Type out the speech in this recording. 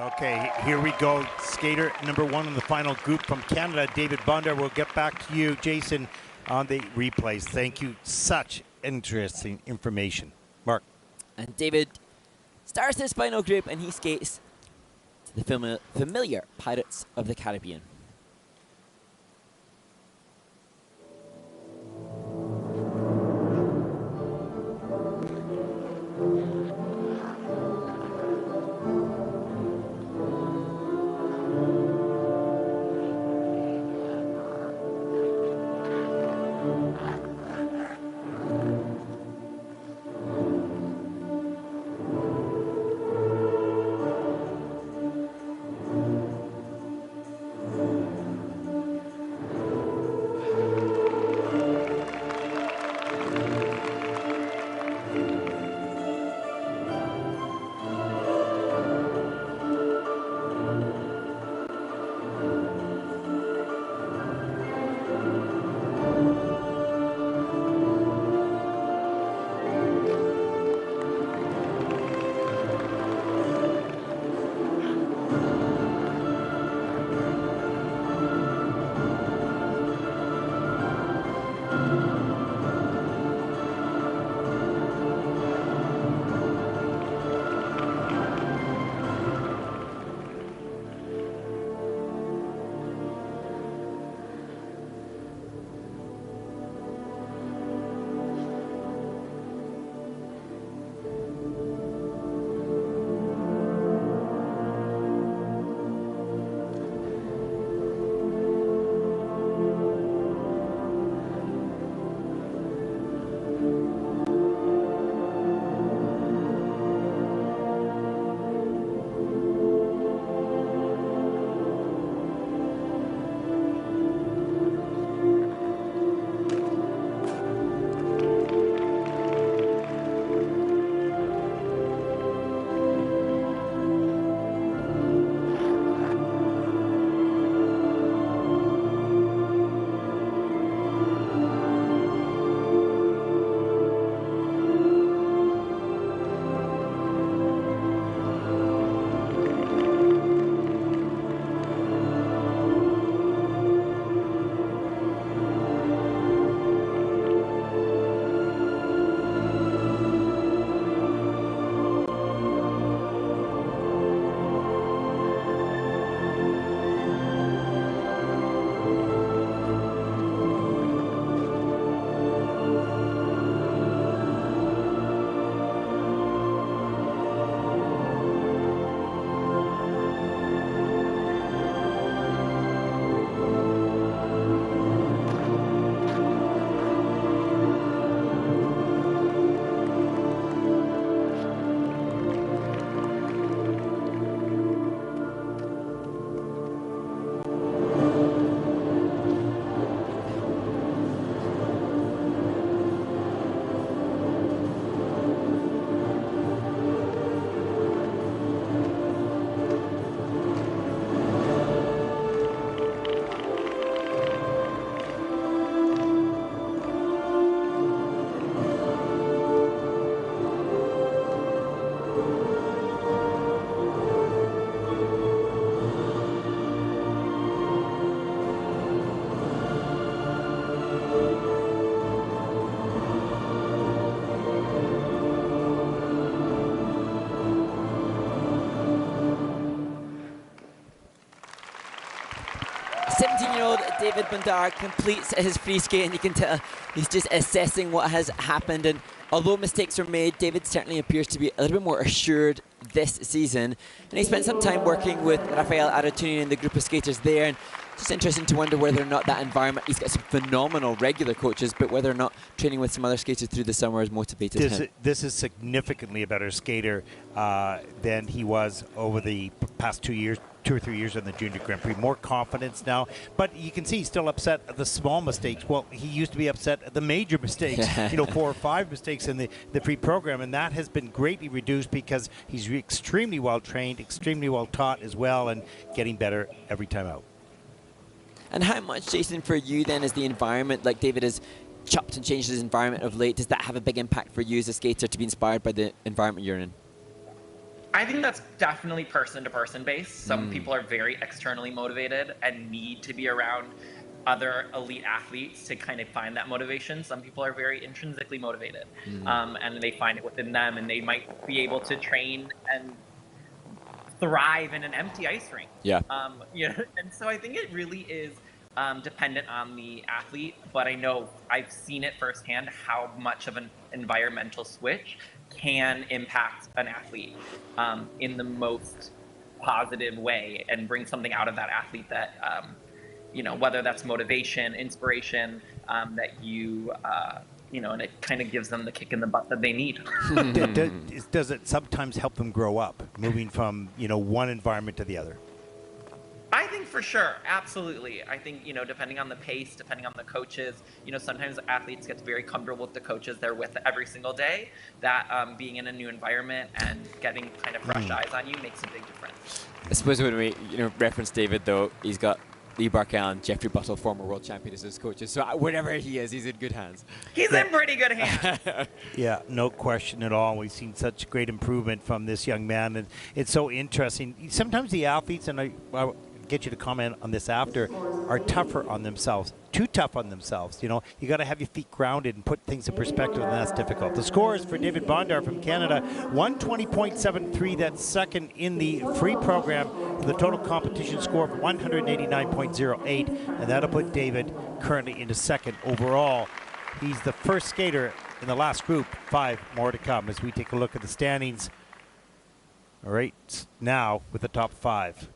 Okay, here we go. Skater number one in the final group from Canada, David Bondar. We'll get back to you, Jason, on the replays. Thank you. Such interesting information. Mark. And David starts his final group, and he skates to the familiar Pirates of the Caribbean. David Bondar completes his free skate, and you can tell he's just assessing what has happened. And although mistakes were made, David certainly appears to be a little bit more assured this season. And he spent some time working with Rafael Aratunian and the group of skaters there. And just interesting to wonder whether or not that environment, he's got some phenomenal regular coaches, but whether or not training with some other skaters through the summer has motivated him. This is significantly a better skater than he was over the past 2 or 3 years in the Junior Grand Prix. More confidence now, but you can see he's still upset at the small mistakes. Well, he used to be upset at the major mistakes, 4 or 5 mistakes in the pre-program, and that has been greatly reduced because he's extremely well trained, extremely well taught as well, and getting better every time out. And how much, Jason, for you then, is the environment, like David has chopped and changed his environment of late, does that have a big impact for you as a skater to be inspired by the environment you're in? I think that's definitely person-to-person based. Some people are very externally motivated and need to be around other elite athletes to kind of find that motivation. Some people are very intrinsically motivated, and they find it within them, and they might be able to train and thrive in an empty ice rink. Yeah. And so I think it really is dependent on the athlete, but I know I've seen it firsthand how much of an environmental switch can impact an athlete in the most positive way and bring something out of that athlete that, whether that's motivation, inspiration, and it kind of gives them the kick in the butt that they need. Does it sometimes help them grow up, moving from one environment to the other? I think for sure, absolutely. I think, depending on the pace, depending on the coaches, sometimes athletes get very comfortable with the coaches they're with every single day. That being in a new environment and getting kind of fresh eyes on you makes a big difference. I suppose when we reference David, though, he's got Lee Barkel and Jeffrey Buttle, former world champion, as his coaches. So wherever he is, he's in good hands. He's in pretty good hands. Yeah, no question at all. We've seen such great improvement from this young man, and it's so interesting. Sometimes the athletes, and I'll get you to comment on this after, are tougher on themselves. Too tough on themselves. You got to have your feet grounded and put things in perspective, and that's difficult. The scores for David Bondar from Canada: 120.73. That's second in the free program, with a total competition score of 189.08, and that'll put David currently into second overall. He's the first skater in the last group. 5 more to come as we take a look at the standings. All right, now with the top 5.